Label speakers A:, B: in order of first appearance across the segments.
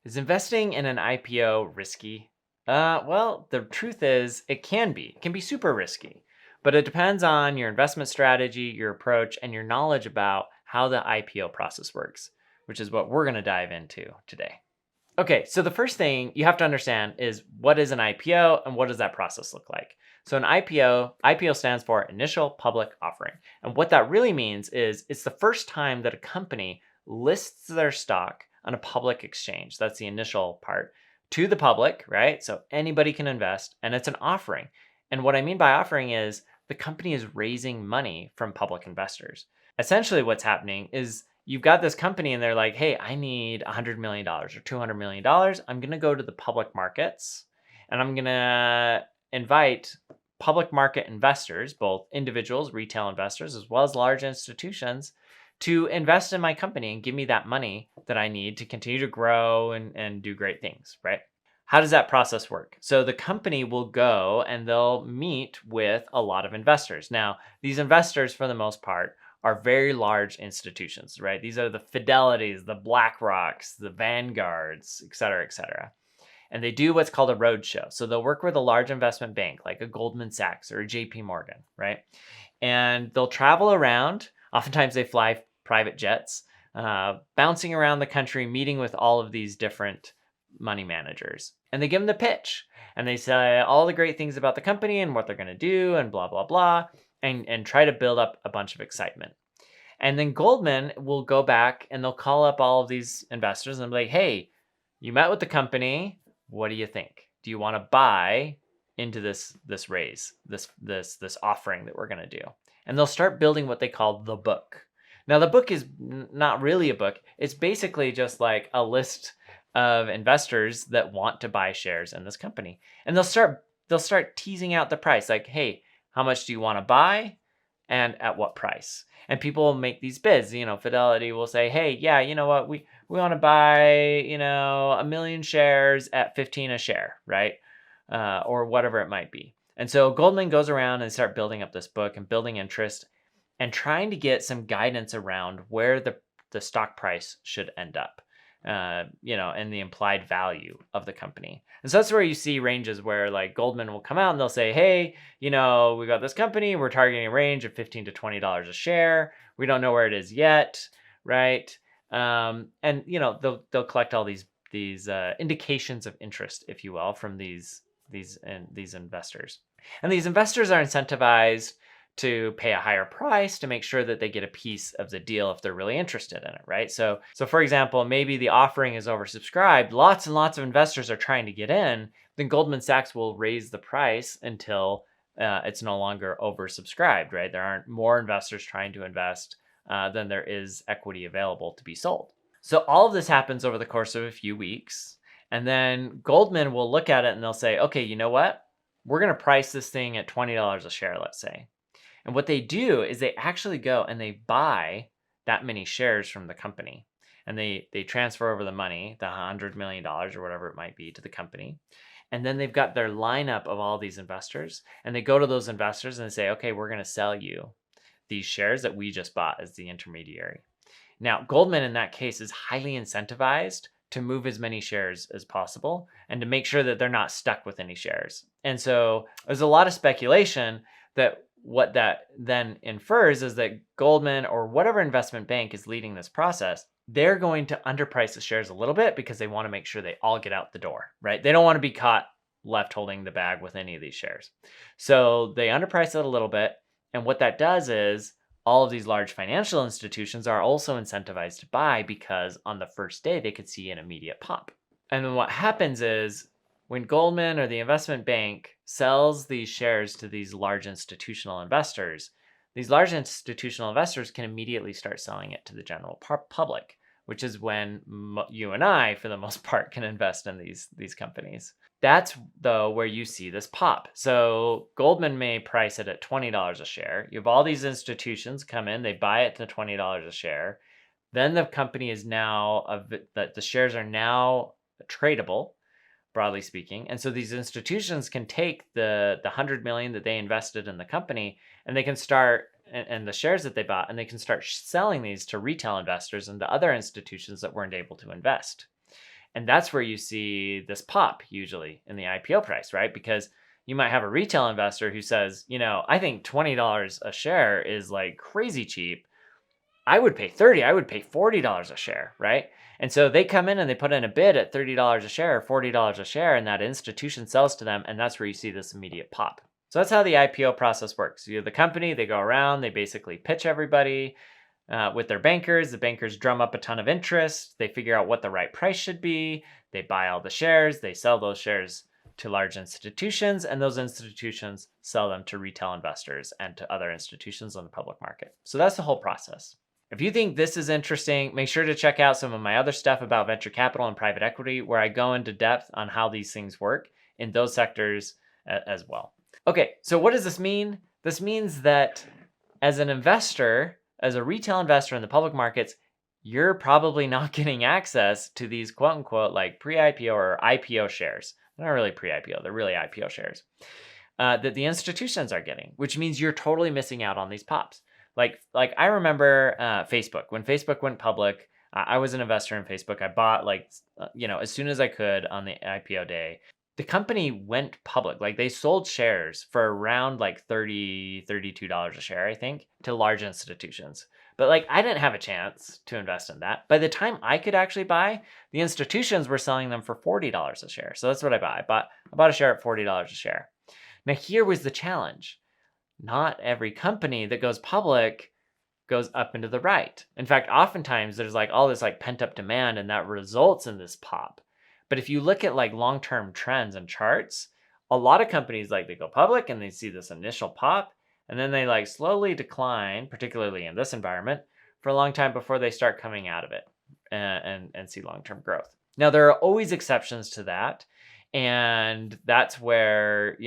A: Is investing in an IPO risky? Well, the truth is it can be. It can be super risky, but it depends on your investment strategy, your approach, and your knowledge about how the IPO process works, which is what we're going to dive into today. Okay, so the first thing you have to understand is what is an IPO and what does that process look like? So an IPO stands for Initial Public Offering. And what that really means is it's the first time that a company lists their stock on a public exchange. That's the initial part to the public, right? So anybody can invest and it's an offering. And what I mean by offering is the company is raising money from public investors. Essentially what's happening is you've got this company and they're like, hey, I need $100 million or $200 million. I'm going to go to the public markets and I'm going to invite public market investors, both individuals, retail investors, as well as large institutions, to invest in my company and give me that money that I need to continue to grow and do great things, right? How does that process work? So the company will go and they'll meet with a lot of investors. Now, these investors, for the most part, are very large institutions, right? These are the Fidelities, the BlackRocks, the Vanguards, et cetera, et cetera. And they do what's called a roadshow. So they'll work with a large investment bank like a Goldman Sachs or a JP Morgan, right? And they'll travel around. Oftentimes they fly private jets, bouncing around the country, meeting with all of these different money managers. And they give them the pitch. And they say all the great things about the company and what they're going to do and blah, blah, blah. And try to build up a bunch of excitement. And then Goldman will go back and they'll call up all of these investors and be like, hey, you met with the company. What do you think? Do you want to buy into this raise, this offering that we're going to do? And they'll start building what they call the book. Now, the book is not really a book. It's basically just like a list of investors that want to buy shares in this company. And they'll start teasing out the price like, hey, how much do you want to buy and at what price? And people will make these bids. You know, Fidelity will say, hey, yeah, you know what? We want to buy, 1 million shares at 15 a share, right? Or whatever it might be. And so Goldman goes around and start building up this book and building interest and trying to get some guidance around where the stock price should end up. And the implied value of the company. And so that's where you see ranges where like Goldman will come out and they'll say, hey, we got this company, we're targeting a range of $15 to $20 a share. We don't know where it is yet, right? They'll collect all these indications of interest, if you will, from these investors. And these investors are incentivized to pay a higher price to make sure that they get a piece of the deal if they're really interested in it, right? So for example, maybe the offering is oversubscribed, lots and lots of investors are trying to get in, then Goldman Sachs will raise the price until it's no longer oversubscribed, right? There aren't more investors trying to invest than there is equity available to be sold. So all of this happens over the course of a few weeks, and then Goldman will look at it and they'll say, okay, you know what? We're going to price this thing at $20 a share, let's say. And what they do is they actually go and they buy that many shares from the company. And they transfer over the money, the $100 million or whatever it might be, to the company. And then they've got their lineup of all these investors. And they go to those investors and they say, okay, we're going to sell you these shares that we just bought as the intermediary. Now, Goldman in that case is highly incentivized to move as many shares as possible and to make sure that they're not stuck with any shares. And so there's a lot of speculation that what that then infers is that Goldman or whatever investment bank is leading this process, they're going to underprice the shares a little bit because they want to make sure they all get out the door, right? They don't want to be caught left holding the bag with any of these shares. So they underprice it a little bit. And what that does is all of these large financial institutions are also incentivized to buy because on the first day they could see an immediate pop. And then what happens is when Goldman or the investment bank sells these shares to these large institutional investors, these large institutional investors can immediately start selling it to the general public, which is when you and I, for the most part, can invest in these companies. That's, though, where you see this pop. So Goldman may price it at $20 a share. You have all these institutions come in, they buy it to $20 a share. Then the company is now, the shares are now tradable, broadly speaking. And so these institutions can take the 100 million that they invested in the company and they can start, and the shares that they bought, and they can start selling these to retail investors and to other institutions that weren't able to invest. And that's where you see this pop usually in the IPO price, right? Because you might have a retail investor who says, I think $20 a share is like crazy cheap. I would pay 30, I would pay $40 a share, right? And so they come in and they put in a bid at $30 a share or $40 a share, and that institution sells to them, and that's where you see this immediate pop. So that's how the IPO process works. You have the company, they go around, they basically pitch everybody with their bankers. The bankers drum up a ton of interest. They figure out what the right price should be. They buy all the shares. They sell those shares to large institutions, and those institutions sell them to retail investors and to other institutions on the public market. So that's the whole process. If you think this is interesting, make sure to check out some of my other stuff about venture capital and private equity, where I go into depth on how these things work in those sectors as well. Okay, so what does this mean? This means that as an investor, as a retail investor in the public markets, you're probably not getting access to these quote unquote like pre-IPO or IPO shares. They're not really pre-IPO, they're really IPO shares that the institutions are getting, which means you're totally missing out on these pops. Like I remember Facebook. When Facebook went public, I was an investor in Facebook. I bought as soon as I could on the IPO day. The company went public. Like they sold shares for around like $30, $32 a share, I think, to large institutions. But like I didn't have a chance to invest in that. By the time I could actually buy, the institutions were selling them for $40 a share. So that's what I bought. I bought a share at $40 a share. Now here was the challenge. Not every company that goes public goes up into the right. In fact, oftentimes there's like all this like pent up demand and that results in this pop. But if you look at like long-term trends and charts, a lot of companies like they go public and they see this initial pop and then they like slowly decline, particularly in this environment, for a long time before they start coming out of it and see long-term growth. Now, there are always exceptions to that. And that's where,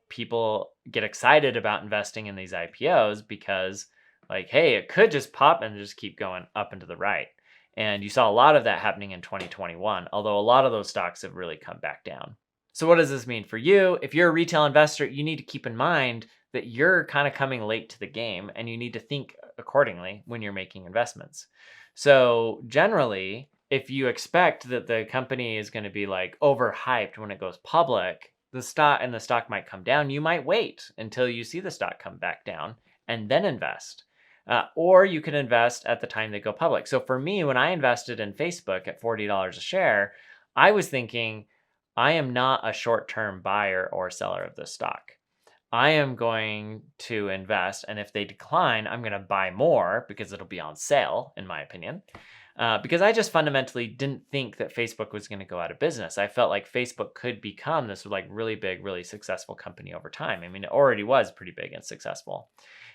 A: people get excited about investing in these IPOs because like, hey, it could just pop and just keep going up and to the right. And you saw a lot of that happening in 2021, although a lot of those stocks have really come back down. So what does this mean for you? If you're a retail investor, you need to keep in mind that you're kind of coming late to the game and you need to think accordingly when you're making investments. So generally, if you expect that the company is going to be like overhyped when it goes public, the stock might come down. You might wait until you see the stock come back down and then invest. Or you can invest at the time they go public. So for me, when I invested in Facebook at $40 a share, I was thinking, I am not a short-term buyer or seller of this stock. I am going to invest, and if they decline, I'm going to buy more because it'll be on sale, in my opinion. Because I just fundamentally didn't think that Facebook was going to go out of business. I felt like Facebook could become this like really big, really successful company over time. I mean, it already was pretty big and successful.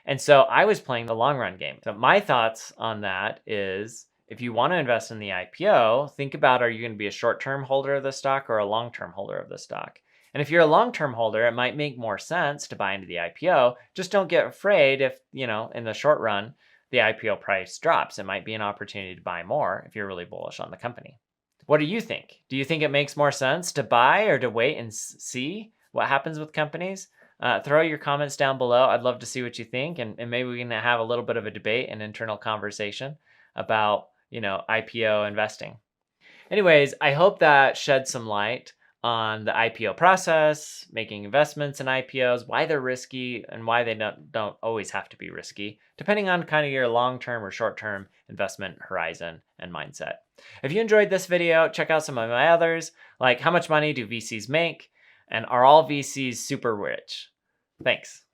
A: And so I was playing the long run game. So my thoughts on that is if you want to invest in the IPO, think about, are you going to be a short-term holder of the stock or a long-term holder of the stock? And if you're a long-term holder, it might make more sense to buy into the IPO. Just don't get afraid if, in the short run, the IPO price drops. It might be an opportunity to buy more if you're really bullish on the company. What do you think? Do you think it makes more sense to buy or to wait and see what happens with companies? Throw your comments down below. I'd love to see what you think, and maybe we can have a little bit of a debate and internal conversation about, IPO investing. Anyways, I hope that shed some light on the IPO process, making investments in IPOs, why they're risky, and why they don't always have to be risky, depending on kind of your long-term or short-term investment horizon and mindset. If you enjoyed this video, check out some of my others, like how much money do VCs make, and are all VCs super rich? Thanks.